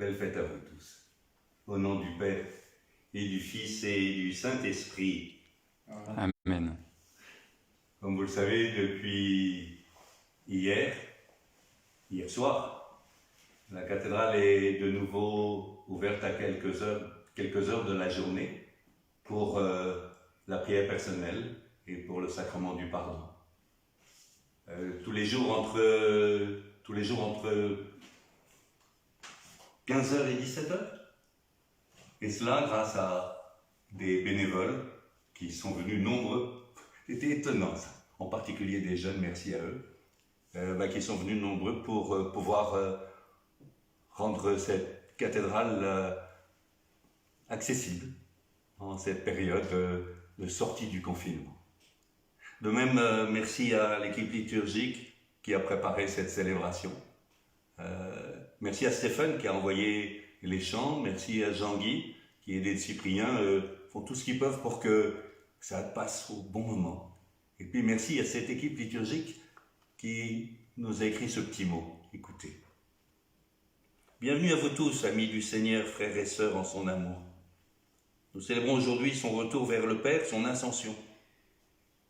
Belle fête à vous tous. Au nom du Père, et du Fils, et du Saint-Esprit. Amen. Comme vous le savez, depuis hier soir, la cathédrale est de nouveau ouverte à quelques heures de la journée pour la prière personnelle et pour le sacrement du pardon. Tous les jours entre 15h et 17h. Et cela grâce à des bénévoles qui sont venus nombreux. C'était étonnant ça. En particulier des jeunes, merci à eux, qui sont venus nombreux pour pouvoir rendre cette cathédrale accessible en cette période de sortie du confinement. De même, merci à l'équipe liturgique qui a préparé cette célébration. Merci à Stéphane qui a envoyé les chants. Merci à Jean-Guy qui a aidé Cyprien. Font tout ce qu'ils peuvent pour que ça passe au bon moment. Et puis merci à cette équipe liturgique qui nous a écrit ce petit mot. Écoutez. Bienvenue à vous tous, amis du Seigneur, frères et sœurs en son amour. Nous célébrons aujourd'hui son retour vers le Père, son ascension.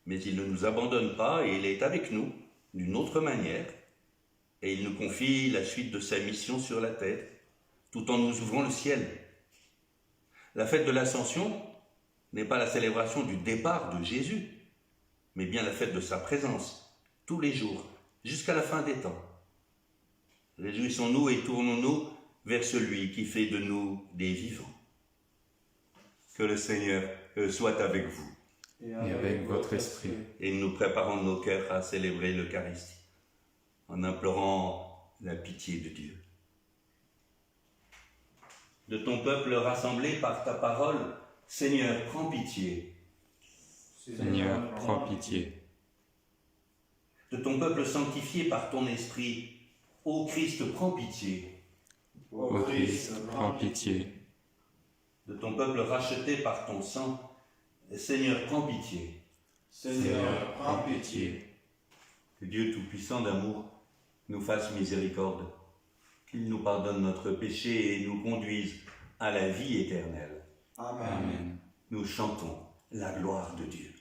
Mais il ne nous abandonne pas et il est avec nous d'une autre manière. Et il nous confie la suite de sa mission sur la terre, tout en nous ouvrant le ciel. La fête de l'Ascension n'est pas la célébration du départ de Jésus, mais bien la fête de sa présence, tous les jours, jusqu'à la fin des temps. Réjouissons-nous et tournons-nous vers celui qui fait de nous des vivants. Que le Seigneur soit avec vous. Et avec votre esprit. Et nous préparons nos cœurs à célébrer l'Eucharistie, en implorant la pitié de Dieu. De ton peuple rassemblé par ta parole, Seigneur, prends pitié. Seigneur, prends pitié. De ton peuple sanctifié par ton esprit, ô Christ, prends pitié. Ô Christ, prends pitié. De ton peuple racheté par ton sang, Seigneur, prends pitié. Seigneur, prends pitié. Que Dieu Tout-Puissant d'amour nous fasse miséricorde, qu'il nous pardonne notre péché et nous conduise à la vie éternelle. Amen. Nous chantons la gloire de Dieu.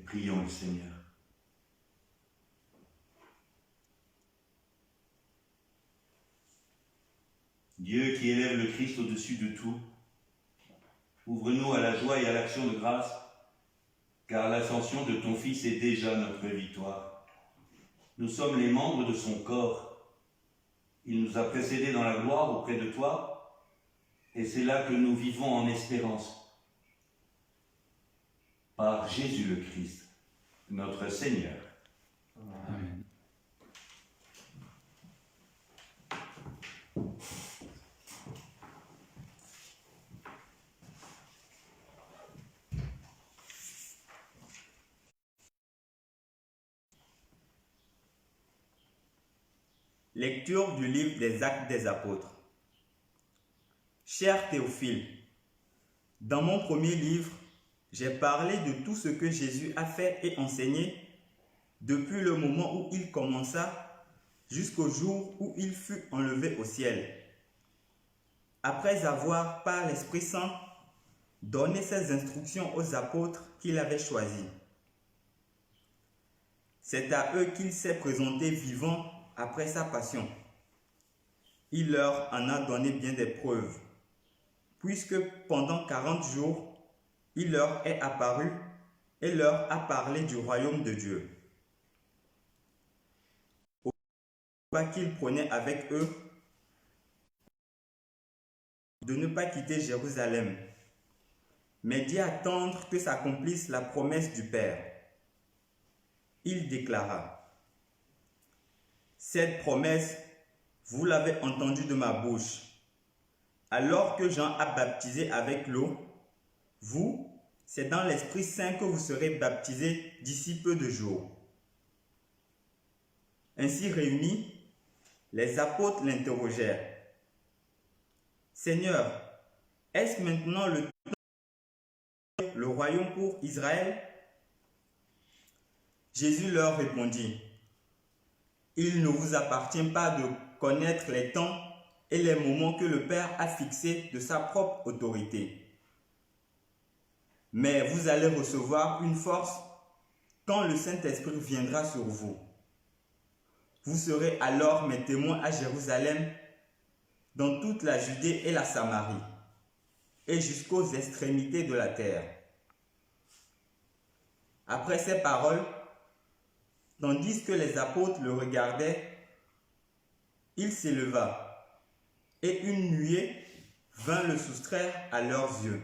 Prions le Seigneur. Dieu qui élève le Christ au-dessus de tout, ouvre-nous à la joie et à l'action de grâce, car l'ascension de ton Fils est déjà notre victoire. Nous sommes les membres de son corps. Il nous a précédés dans la gloire auprès de toi, et c'est là que nous vivons en espérance. Par Jésus le Christ, notre Seigneur. Amen. Lecture du livre des Actes des Apôtres. Cher Théophile, dans mon premier livre, j'ai parlé de tout ce que Jésus a fait et enseigné depuis le moment où il commença jusqu'au jour où il fut enlevé au ciel. Après avoir, par l'Esprit Saint, donné ses instructions aux apôtres qu'il avait choisis. C'est à eux qu'il s'est présenté vivant après sa passion. Il leur en a donné bien des preuves, puisque pendant 40 jours, il leur est apparu et leur a parlé du royaume de Dieu. Au pas qu'ils prenaient avec eux de ne pas quitter Jérusalem, mais d'y attendre que s'accomplisse la promesse du Père. Il déclara: cette promesse, vous l'avez entendue de ma bouche. Alors que Jean a baptisé avec l'eau, vous, c'est dans l'Esprit Saint que vous serez baptisés d'ici peu de jours. Ainsi réunis, les apôtres l'interrogèrent: Seigneur, est-ce maintenant le royaume pour Israël? Jésus leur répondit: il ne vous appartient pas de connaître les temps et les moments que le Père a fixés de sa propre autorité. Mais vous allez recevoir une force quand le Saint-Esprit viendra sur vous. Vous serez alors mes témoins à Jérusalem, dans toute la Judée et la Samarie, et jusqu'aux extrémités de la terre. Après ces paroles, tandis que les apôtres le regardaient, il s'éleva, et une nuée vint le soustraire à leurs yeux.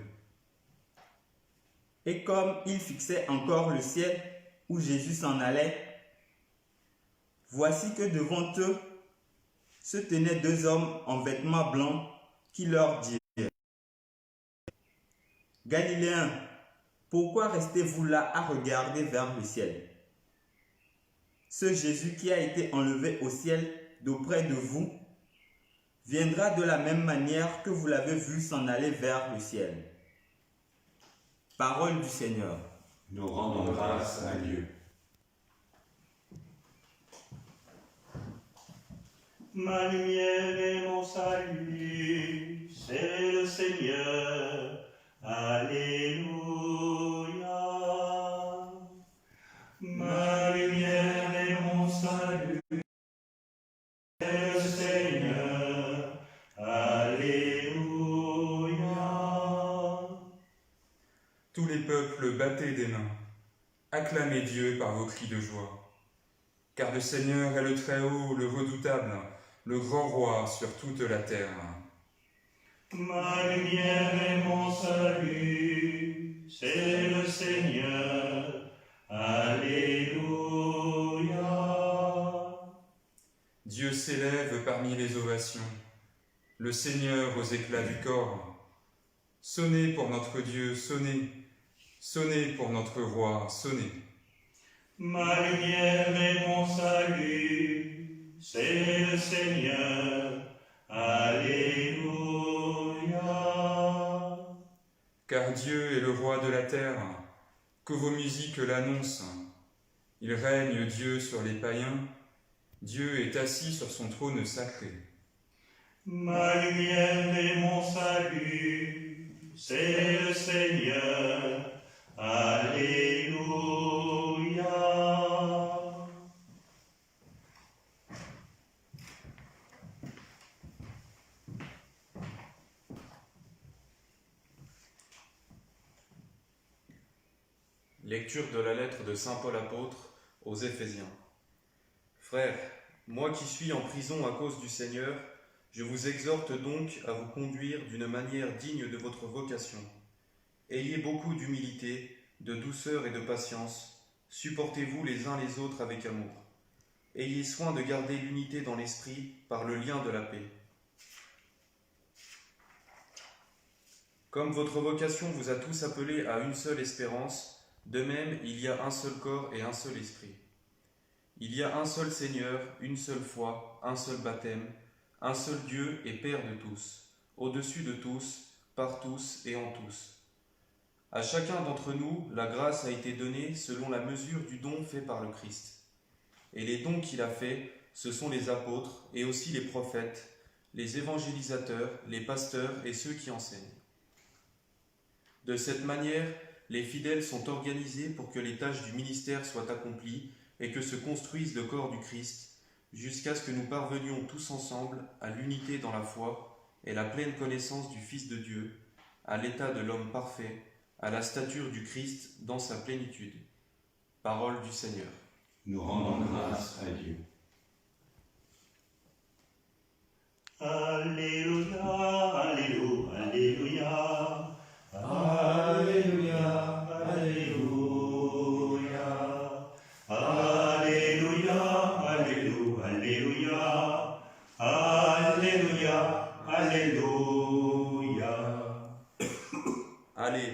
Et comme ils fixaient encore le ciel où Jésus s'en allait, voici que devant eux se tenaient deux hommes en vêtements blancs qui leur dirent: Galiléens, pourquoi restez-vous là à regarder vers le ciel? Ce Jésus qui a été enlevé au ciel d'auprès de vous viendra de la même manière que vous l'avez vu s'en aller vers le ciel. Parole du Seigneur. Nous rendons grâce à Dieu. Ma lumière et mon salut, c'est le Seigneur. Alléluia. Ma lumière et mon salut, c'est le Seigneur. Alléluia. Tous les peuples, battez des mains, acclamez Dieu par vos cris de joie. Car le Seigneur est le Très-Haut, le Redoutable, le grand roi sur toute la terre. Ma lumière et mon salut, c'est le Seigneur. Alléluia. Dieu s'élève parmi les ovations, le Seigneur aux éclats du corps. Sonnez pour notre Dieu, sonnez, sonnez pour notre roi, sonnez. Ma lumière et mon salut, c'est le Seigneur. Alléluia. Car Dieu est le roi de la terre, que vos musiques l'annoncent. Il règne Dieu sur les païens, Dieu est assis sur son trône sacré. Ma lumière et mon salut, c'est le Seigneur. Alléluia. Lecture de la lettre de saint Paul apôtre aux Éphésiens. Frères, moi qui suis en prison à cause du Seigneur, je vous exhorte donc à vous conduire d'une manière digne de votre vocation. Ayez beaucoup d'humilité, de douceur et de patience, supportez-vous les uns les autres avec amour. Ayez soin de garder l'unité dans l'esprit par le lien de la paix. Comme votre vocation vous a tous appelés à une seule espérance, de même, il y a un seul corps et un seul esprit. Il y a un seul Seigneur, une seule foi, un seul baptême, un seul Dieu et Père de tous, au-dessus de tous, par tous et en tous. À chacun d'entre nous, la grâce a été donnée selon la mesure du don fait par le Christ. Et les dons qu'il a faits, ce sont les apôtres et aussi les prophètes, les évangélisateurs, les pasteurs et ceux qui enseignent. De cette manière, les fidèles sont organisés pour que les tâches du ministère soient accomplies et que se construise le corps du Christ, jusqu'à ce que nous parvenions tous ensemble à l'unité dans la foi et la pleine connaissance du Fils de Dieu, à l'état de l'homme parfait, à la stature du Christ dans sa plénitude. Parole du Seigneur. Nous rendons grâce à Dieu. Alléluia, Alléluia, Alléluia. Alléluia, Alléluia, Alléluia, Alléluia, Alléluia, Alléluia. Allez,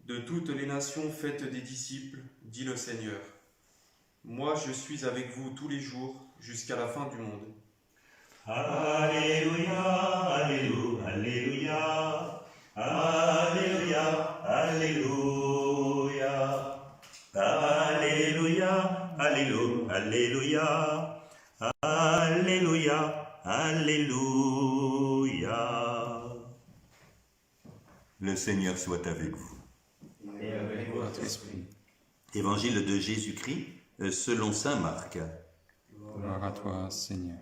de toutes les nations faites des disciples, dit le Seigneur. Moi je suis avec vous tous les jours jusqu'à la fin du monde. Alléluia, Alléluia, Alléluia. Alléluia, Alléluia, Alléluia, Alléluia, Alléluia, Alléluia. Le Seigneur soit avec vous. et avec votre esprit. Évangile de Jésus-Christ selon saint Marc. Gloire à toi, Seigneur.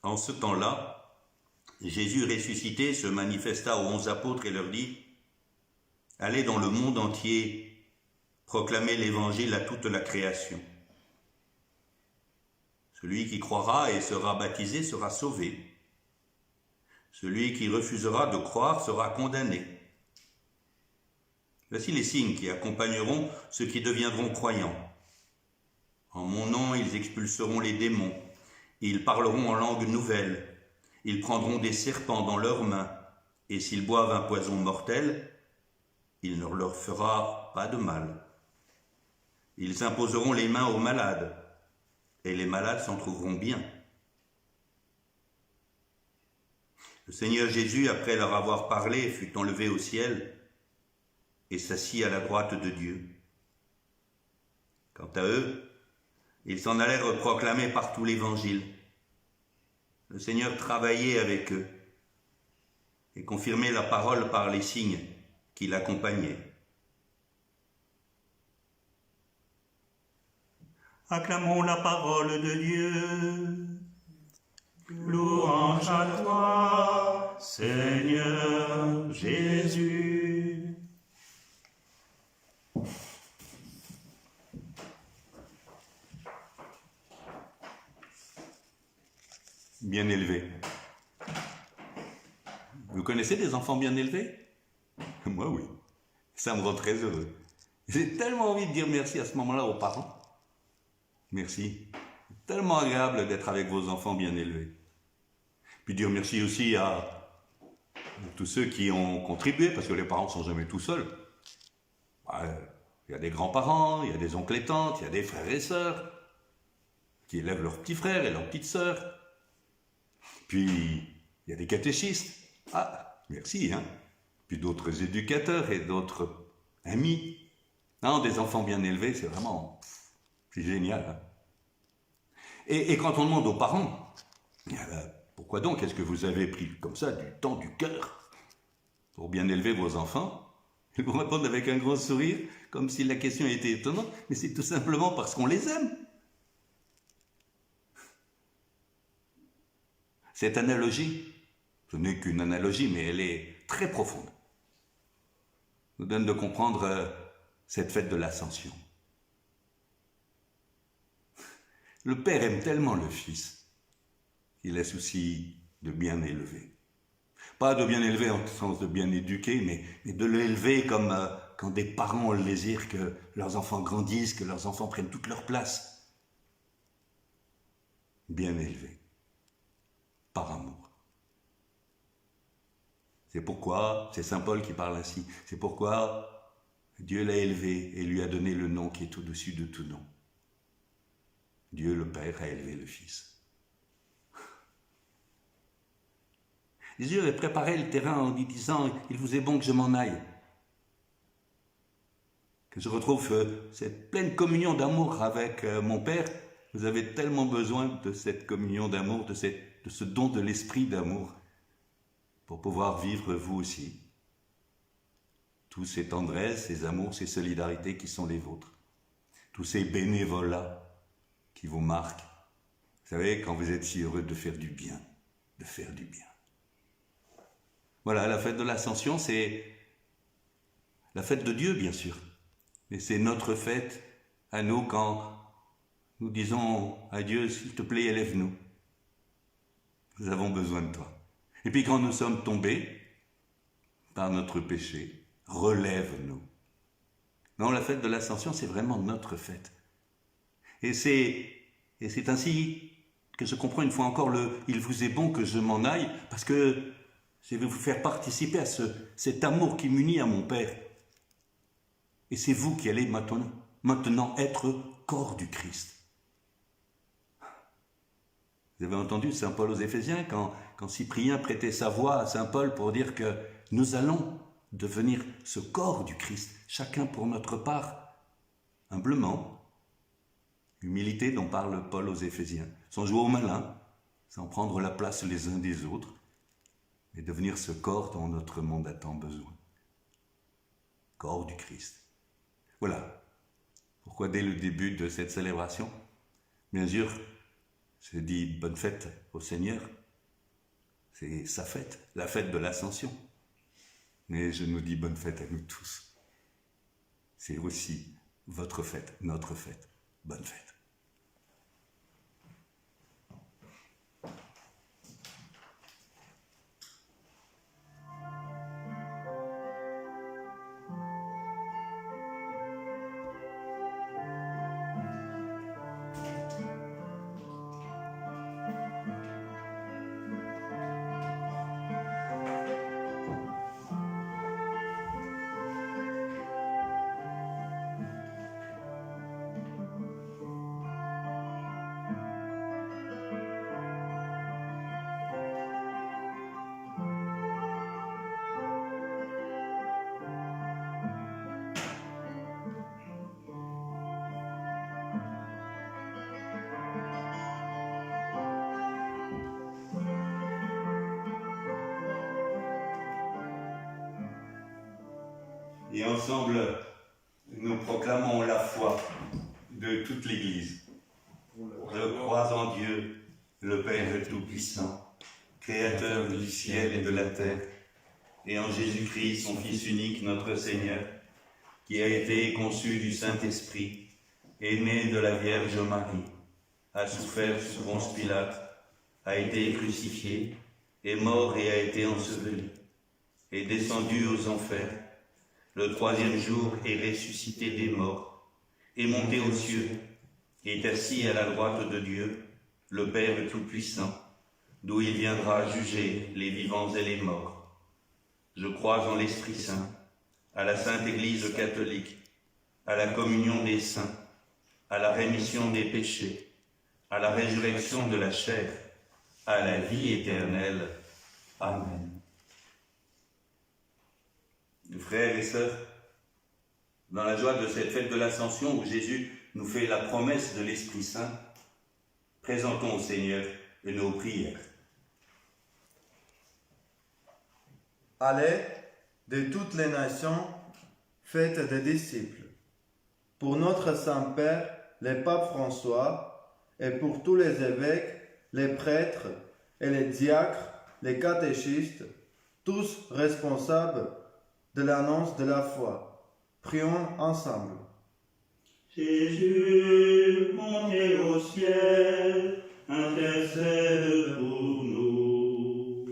En ce temps-là, Jésus ressuscité se manifesta aux 11 apôtres et leur dit : Allez dans le monde entier, proclamez l'évangile à toute la création. Celui qui croira et sera baptisé sera sauvé. Celui qui refusera de croire sera condamné. Voici les signes qui accompagneront ceux qui deviendront croyants. En mon nom, ils expulseront les démons. Ils parleront en langue nouvelle. Ils prendront des serpents dans leurs mains. Et s'ils boivent un poison mortel, il ne leur fera pas de mal. Ils imposeront les mains aux malades. Et les malades s'en trouveront bien. Le Seigneur Jésus, après leur avoir parlé, fut enlevé au ciel et s'assit à la droite de Dieu. Quant à eux, ils s'en allèrent proclamer partout l'Évangile. Le Seigneur travaillait avec eux et confirmait la parole par les signes qui l'accompagnaient. Acclamons la parole de Dieu. Louange à toi, Seigneur Jésus. Bien élevés. Vous connaissez des enfants bien élevés? Moi, oui. Ça me rend très heureux. J'ai tellement envie de dire merci à ce moment-là aux parents. Merci. C'est tellement agréable d'être avec vos enfants bien élevés. Puis dire merci aussi à tous ceux qui ont contribué, parce que les parents ne sont jamais tout seuls. Il y a des grands-parents, il y a des oncles et tantes, il y a des frères et sœurs qui élèvent leurs petits frères et leurs petites sœurs. Puis, il y a des catéchistes. Ah, merci, hein. Puis d'autres éducateurs et d'autres amis. Non, des enfants bien élevés, c'est vraiment... c'est génial. Hein. Et quand on demande aux parents, pourquoi donc est-ce que vous avez pris comme ça du temps du cœur pour bien élever vos enfants? Ils vous répondent avec un grand sourire, comme si la question était étonnante, mais c'est tout simplement parce qu'on les aime. Cette analogie Ce n'est qu'une analogie, mais elle est très profonde. Nous donne de comprendre cette fête de l'Ascension. Le Père aime tellement le Fils qu'il a souci de bien élever. Pas de bien élever en sens de bien éduquer, mais de l'élever comme quand des parents ont le désir que leurs enfants grandissent, que leurs enfants prennent toute leur place. Bien élevé, par amour. C'est pourquoi, c'est saint Paul qui parle ainsi, c'est pourquoi Dieu l'a élevé et lui a donné le nom qui est au-dessus de tout nom. Dieu le Père a élevé le Fils. Jésus avait préparé le terrain en lui disant « Il vous est bon que je m'en aille ». Que je retrouve cette pleine communion d'amour avec mon Père. Vous avez tellement besoin de cette communion d'amour, de ce don de l'esprit d'amour, pour pouvoir vivre vous aussi. Tous ces tendresses, ces amours, ces solidarités qui sont les vôtres. Tous ces bénévolats qui vous marquent. Vous savez, quand vous êtes si heureux de faire du bien, de faire du bien. Voilà, la fête de l'Ascension, c'est la fête de Dieu, bien sûr. Mais c'est notre fête à nous quand nous disons à Dieu, s'il te plaît, élève-nous. Nous avons besoin de toi. Et puis quand nous sommes tombés par notre péché, relève-nous. Non, la fête de l'Ascension, c'est vraiment notre fête. Et c'est ainsi que je comprends une fois encore « il vous est bon que je m'en aille » parce que je vais vous faire participer à cet amour qui m'unit à mon Père. Et c'est vous qui allez maintenant être corps du Christ. Vous avez entendu saint Paul aux Éphésiens quand Cyprien prêtait sa voix à saint Paul pour dire que nous allons devenir ce corps du Christ, chacun pour notre part, humblement. Humilité dont parle Paul aux Éphésiens, sans jouer au malin, sans prendre la place les uns des autres, et devenir ce corps dont notre monde a tant besoin. Corps du Christ. Voilà pourquoi dès le début de cette célébration, bien sûr, je dis bonne fête au Seigneur, c'est sa fête, la fête de l'Ascension. Mais je nous dis bonne fête à nous tous. C'est aussi votre fête, notre fête. Bonne fête. Et ensemble, nous proclamons la foi de toute l'Église. Je crois en Dieu, le Père Tout-Puissant, Créateur du ciel et de la terre, et en Jésus-Christ, son Fils unique, notre Seigneur, qui a été conçu du Saint-Esprit, est né de la Vierge Marie, a souffert sous Ponce Pilate, a été crucifié, est mort et a été enseveli, est descendu aux enfers, le troisième jour est ressuscité des morts, est monté aux cieux, est assis à la droite de Dieu, le Père Tout-Puissant, d'où il viendra juger les vivants et les morts. Je crois en l'Esprit Saint, à la Sainte Église catholique, à la communion des saints, à la rémission des péchés, à la résurrection de la chair, à la vie éternelle. Amen. Frères et sœurs, dans la joie de cette fête de l'Ascension où Jésus nous fait la promesse de l'Esprit Saint, présentons au Seigneur nos prières. Allez, de toutes les nations, faites des disciples. Pour notre Saint-Père, le pape François, et pour tous les évêques, les prêtres et les diacres, les catéchistes, tous responsables de l'annonce de la foi. Prions ensemble. Jésus, montez au ciel, intercède pour nous.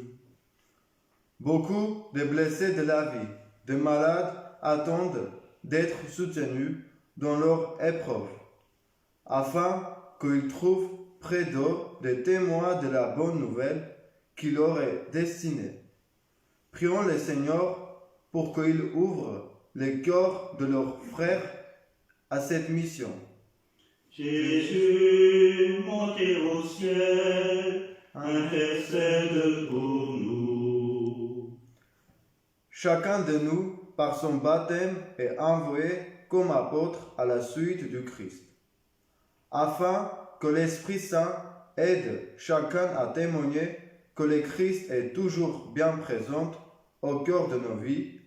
Beaucoup de blessés de la vie, de malades attendent d'être soutenus dans leur épreuve, afin qu'ils trouvent près d'eux des témoins de la bonne nouvelle qui leur est destinée. Prions le Seigneur pour qu'il ouvre les cœurs de leurs frères à cette mission. Jésus, montez au ciel, intercède pour nous. Chacun de nous, par son baptême, est envoyé comme apôtre à la suite du Christ, afin que l'Esprit Saint aide chacun à témoigner que le Christ est toujours bien présent au cœur de nos vies,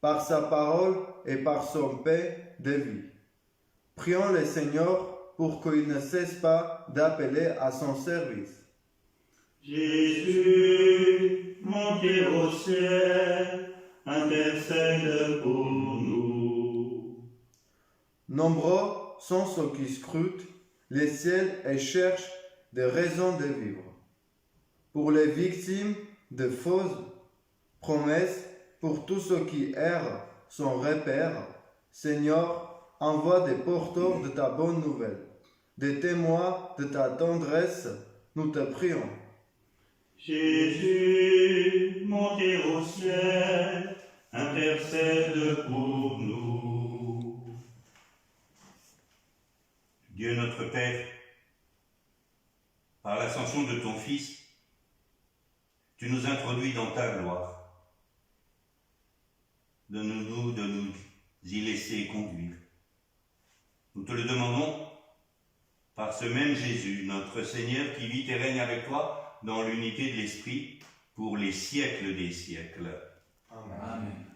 par sa parole et par son paix de vie. Prions le Seigneur pour qu'il ne cesse pas d'appeler à son service. Jésus, montez au ciel, intercède pour nous. Nombreux sont ceux qui scrutent le ciel et cherchent des raisons de vivre. Pour les victimes de fausses promesses, pour tous ceux qui errent sans repère, Seigneur, envoie des porteurs de ta bonne nouvelle, des témoins de ta tendresse, nous te prions. Jésus, montez au ciel, intercède pour nous. Dieu notre Père, par l'ascension de ton Fils, tu nous introduis dans ta gloire. Donne-nous de nous y laisser conduire. Nous te le demandons par ce même Jésus, notre Seigneur, qui vit et règne avec toi dans l'unité de l'Esprit pour les siècles des siècles. Amen.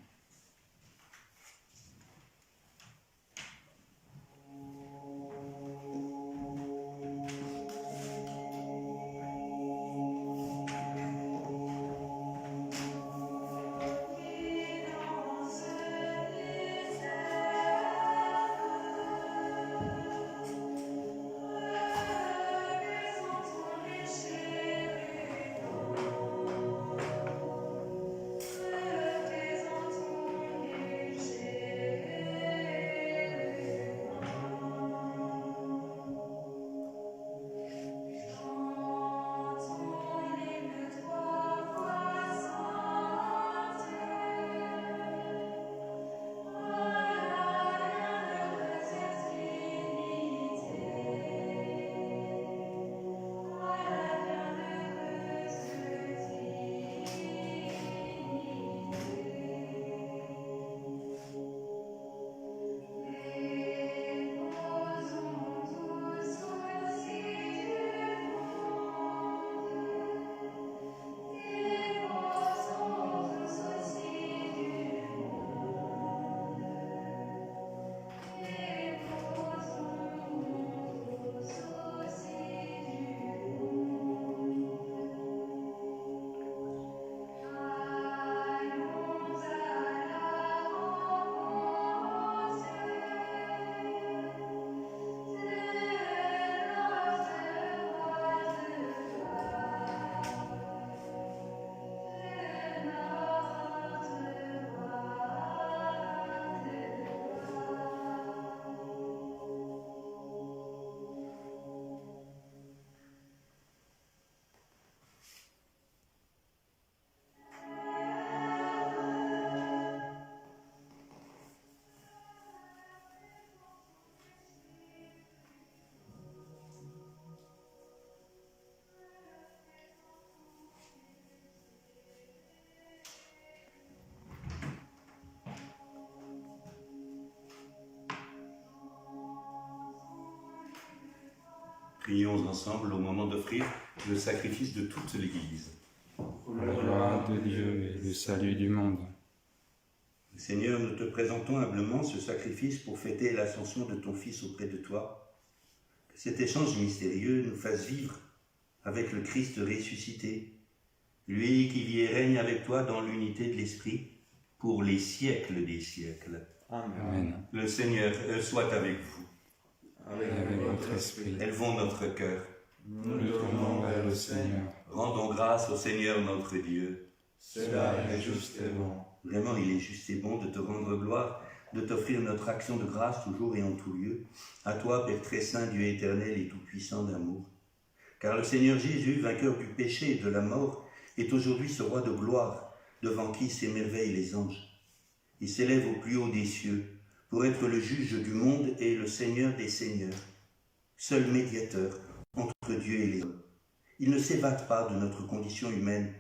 Prions ensemble au moment d'offrir le sacrifice de toute l'Église. Pour la gloire de Dieu et le salut du monde. Seigneur, nous te présentons humblement ce sacrifice pour fêter l'ascension de ton Fils auprès de toi. Que cet échange mystérieux nous fasse vivre avec le Christ ressuscité lui qui vit et règne avec toi dans l'unité de l'Esprit, pour les siècles des siècles. Amen. Amen. Le Seigneur soit avec vous. Avec votre esprit, Élevons notre cœur. nous nous tournons vers le Seigneur. Rendons grâce au Seigneur notre Dieu. Cela est juste et bon. Vraiment, il est juste et bon de te rendre gloire, de t'offrir notre action de grâce toujours et en tout lieu. À toi, Père très saint, Dieu éternel et tout-puissant d'amour. Car le Seigneur Jésus, vainqueur du péché et de la mort, est aujourd'hui ce roi de gloire, devant qui s'émerveillent les anges. Il s'élève au plus haut des cieux, pour être le juge du monde et le Seigneur des seigneurs, seul médiateur entre Dieu et les hommes. Il ne s'évade pas de notre condition humaine,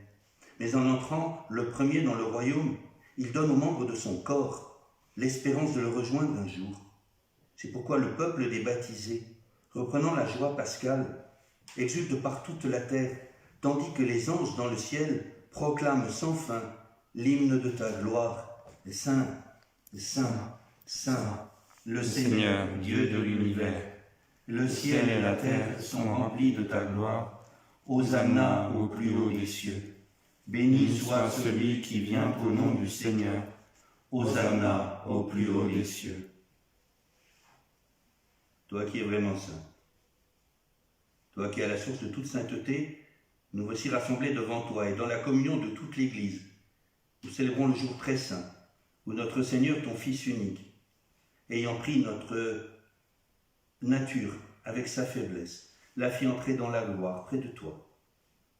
mais en entrant le premier dans le royaume, il donne aux membres de son corps l'espérance de le rejoindre un jour. C'est pourquoi le peuple des baptisés, reprenant la joie pascale, exulte par toute la terre, tandis que les anges dans le ciel proclament sans fin l'hymne de ta gloire. Saint, Saint, Saint, le Seigneur, Dieu de l'univers. Le ciel et la terre sont remplis de ta gloire. Hosanna au plus haut des cieux. Béni soit celui qui vient au nom du Seigneur. Hosanna au plus haut des cieux. Toi qui es vraiment saint, toi qui es à la source de toute sainteté, nous voici rassemblés devant toi et dans la communion de toute l'Église. Nous célébrons le jour très saint, où notre Seigneur, ton Fils unique, ayant pris notre nature avec sa faiblesse, l'a fait entrer dans la gloire près de toi.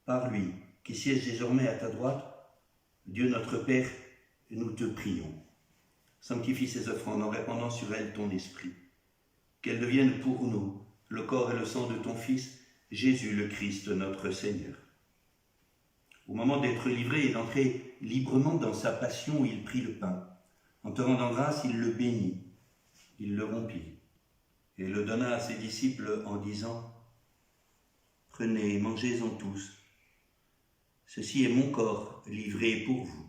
Par lui, qui siège désormais à ta droite, Dieu notre Père, nous te prions. Sanctifie ces offrandes en répandant sur elles ton esprit. Qu'elles deviennent pour nous le corps et le sang de ton Fils, Jésus le Christ, notre Seigneur. Au moment d'être livré et d'entrer librement dans sa passion, il prit le pain. En te rendant grâce, il le bénit, il le rompit et le donna à ses disciples en disant « Prenez et mangez-en tous. Ceci est mon corps livré pour vous. »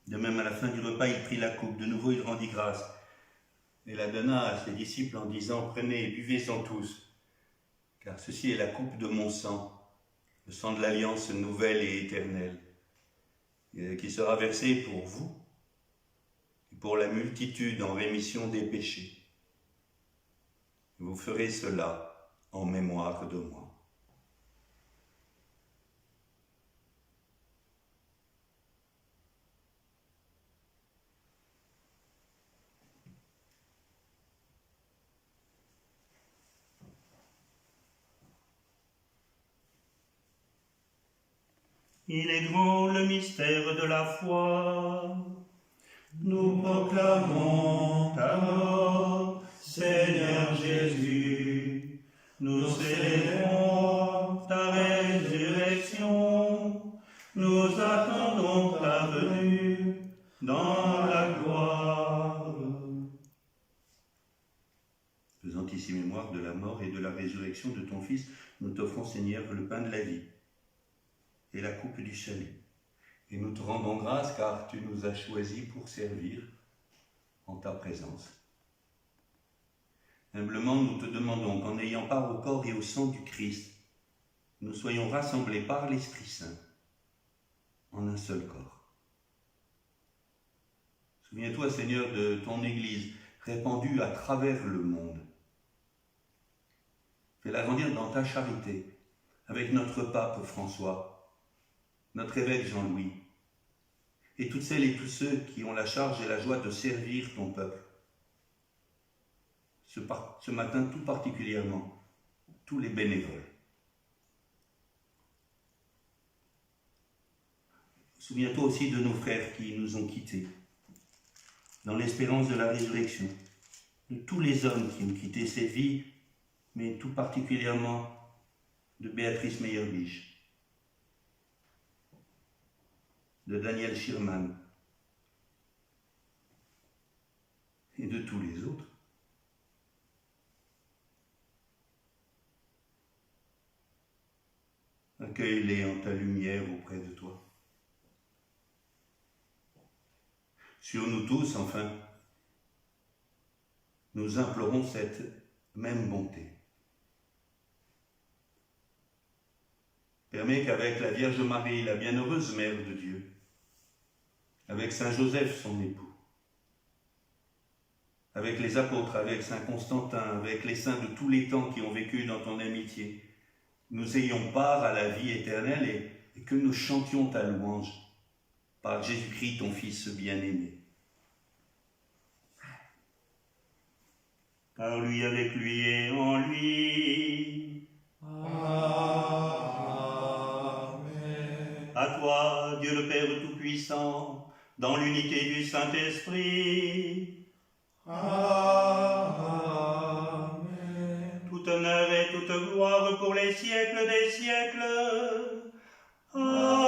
De même, à la fin du repas, il prit la coupe. De nouveau, il rendit grâce et la donna à ses disciples en disant « Prenez et buvez-en tous, car ceci est la coupe de mon sang, le sang de l'alliance nouvelle et éternelle, qui sera versé pour vous et pour la multitude en rémission des péchés. Vous ferez cela en mémoire de moi. » Il est grand le mystère de la foi. Nous proclamons ta mort, Seigneur Jésus. Nous célébrons ta résurrection. Nous attendons ta venue dans la gloire. Faisant ici mémoire de la mort et de la résurrection de ton Fils, nous t'offrons, Seigneur, le pain de la vie et la coupe du salut. Et nous te rendons grâce car tu nous as choisis pour servir en ta présence. Humblement, nous te demandons qu'en ayant part au corps et au sang du Christ, nous soyons rassemblés par l'Esprit Saint en un seul corps. Souviens-toi, Seigneur, de ton Église répandue à travers le monde. Fais-la grandir dans ta charité avec notre pape François, notre évêque Jean-Louis, et toutes celles et tous ceux qui ont la charge et la joie de servir ton peuple. Ce matin tout particulièrement, tous les bénévoles. Souviens-toi aussi de nos frères qui nous ont quittés, dans l'espérance de la résurrection, de tous les hommes qui ont quitté cette vie, mais tout particulièrement de Béatrice Meyerbich, de Daniel Schirman et de tous les autres. Accueille-les en ta lumière auprès de toi. Sur nous tous, enfin, nous implorons cette même bonté. Permets qu'avec la Vierge Marie, la bienheureuse Mère de Dieu, avec Saint Joseph, son époux, avec les apôtres, avec Saint Constantin, avec les saints de tous les temps qui ont vécu dans ton amitié, nous ayons part à la vie éternelle et que nous chantions ta louange par Jésus-Christ, ton Fils bien-aimé. Par lui, avec lui et en lui. Amen. À toi, Dieu le Père Tout-Puissant, dans l'unité du Saint-Esprit. Amen. Tout honneur et toute gloire pour les siècles des siècles. Amen.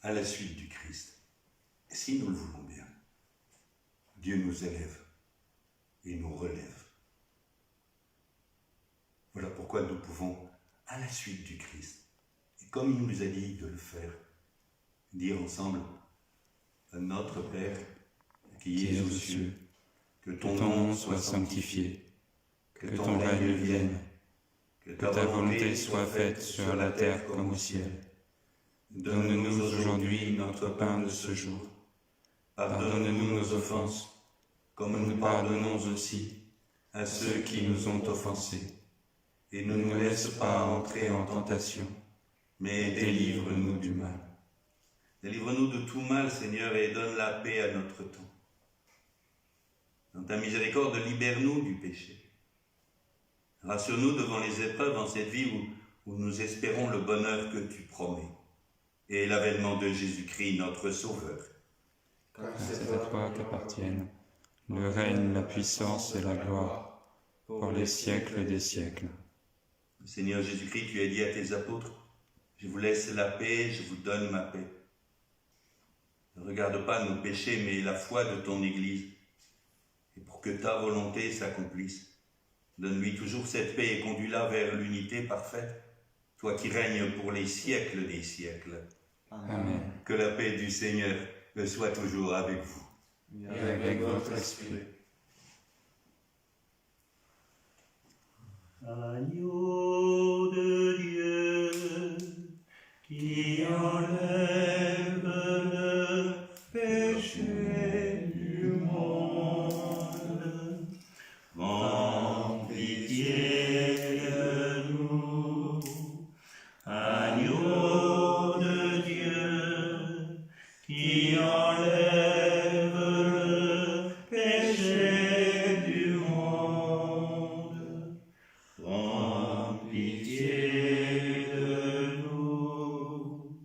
À la suite du Christ, si nous le voulons bien, Dieu nous élève et nous relève. Voilà pourquoi nous pouvons, à la suite du Christ, et comme il nous a dit de le faire, dire ensemble: Notre Père, qui es aux cieux, que ton nom soit sanctifié, que ton règne vienne, que Que ta volonté soit faite sur la terre comme au ciel. Donne-nous aujourd'hui notre pain de ce jour. Pardonne-nous nos offenses, comme nous pardonnons aussi à ceux qui nous ont offensés. Et ne nous laisse pas entrer en tentation, mais délivre-nous du mal. Délivre-nous de tout mal, Seigneur, et donne la paix à notre temps. Dans ta miséricorde, libère-nous du péché. Rassure-nous devant les épreuves en cette vie où nous espérons le bonheur que tu promets, et l'avènement de Jésus-Christ, notre Sauveur. Car c'est à toi qu'appartiennent le règne, la puissance et la gloire, pour les siècles des siècles. Seigneur Jésus-Christ, tu as dit à tes apôtres: je vous laisse la paix, je vous donne ma paix. Ne regarde pas nos péchés, mais la foi de ton Église. Et pour que ta volonté s'accomplisse, donne-lui toujours cette paix et conduis-la vers l'unité parfaite, toi qui règnes pour les siècles des siècles. Amen. Que la paix du Seigneur soit toujours avec vous. Et avec votre esprit. Agneau de Dieu, qui enlève le péché du monde, prends pitié de nous. Agneau de Dieu, qui enlève le péché du monde, prends pitié de nous.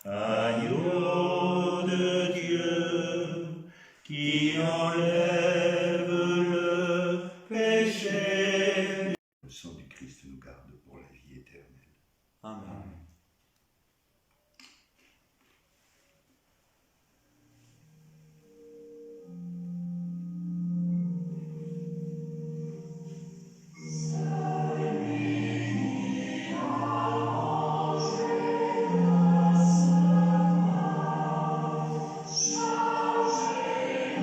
Agneau de Dieu, qui enlève le péché. Le sang du Christ nous garde pour la vie éternelle. Amen. Chargez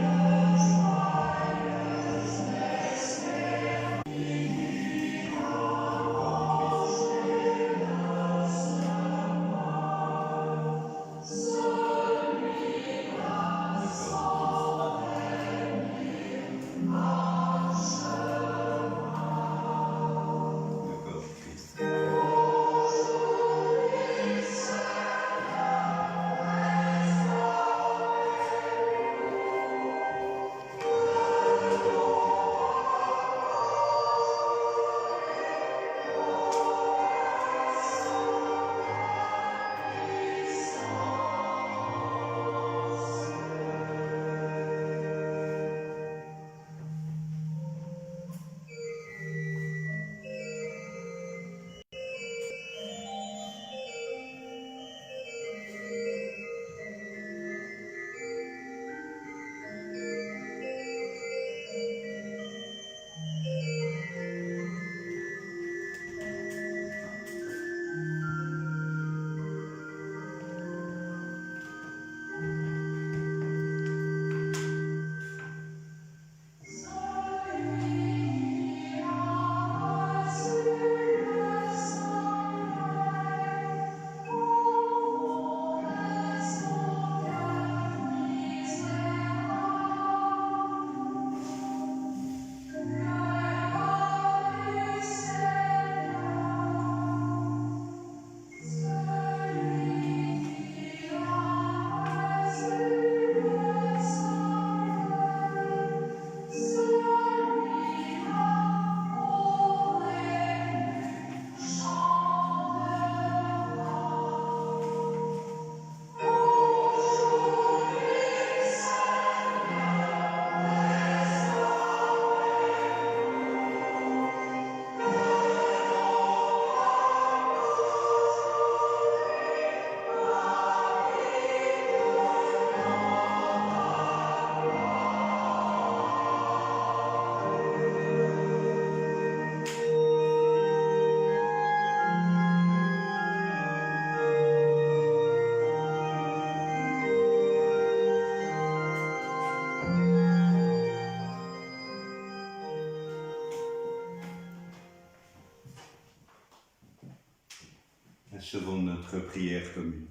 Achevons notre prière commune.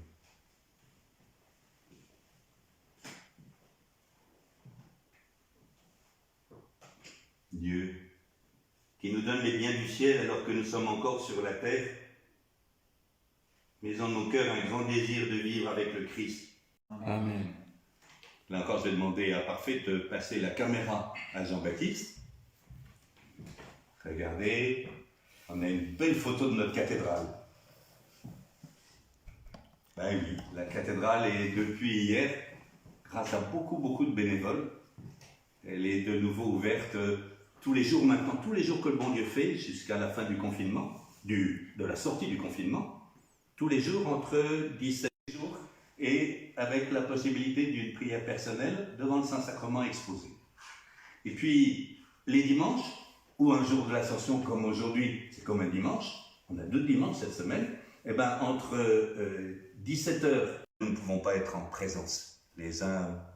Dieu, qui nous donne les biens du ciel alors que nous sommes encore sur la terre, mets en nos cœurs un grand désir de vivre avec le Christ. Amen. Là encore, je vais demander à Parfait de passer la caméra à Jean-Baptiste. Regardez, on a une belle photo de notre cathédrale. Ben oui, la cathédrale est depuis hier, grâce à beaucoup de bénévoles, elle est de nouveau ouverte tous les jours maintenant, tous les jours que le bon Dieu fait, jusqu'à la fin du confinement, de la sortie du confinement, tous les jours entre 17 jours, et avec la possibilité d'une prière personnelle devant le Saint-Sacrement exposé. Et puis, les dimanches, ou un jour de l'Ascension comme aujourd'hui, c'est comme un dimanche, on a 2 dimanches cette semaine, et ben entre 17h, nous ne pouvons pas être en présence,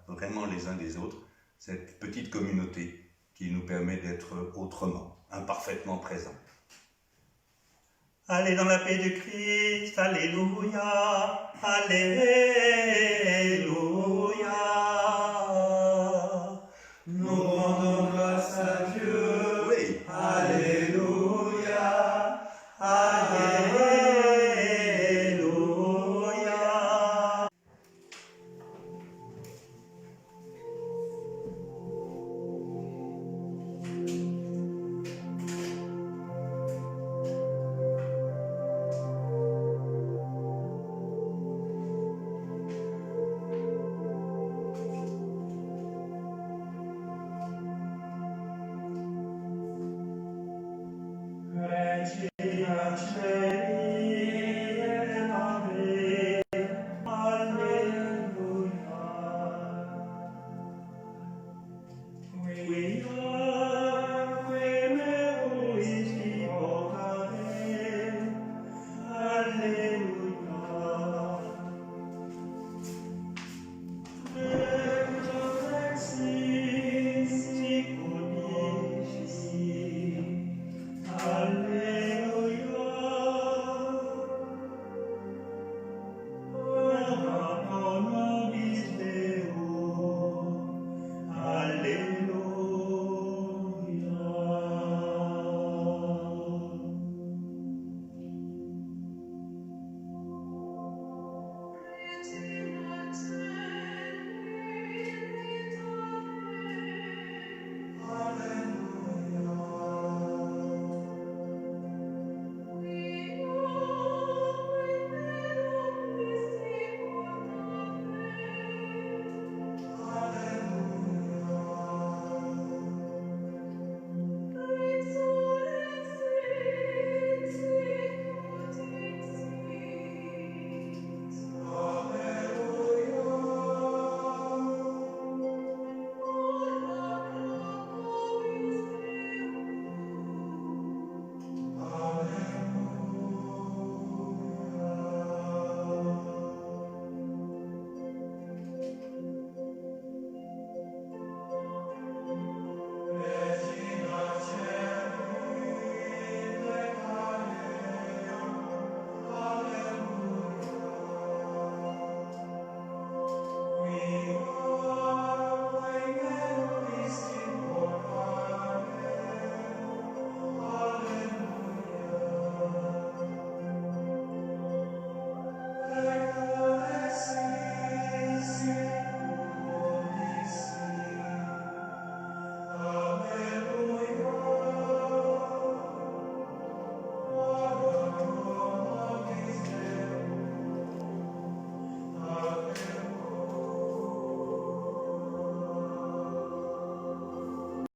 vraiment les uns des autres, cette petite communauté qui nous permet d'être autrement, imparfaitement présents. Allez dans la paix de Christ, alléluia, alléluia.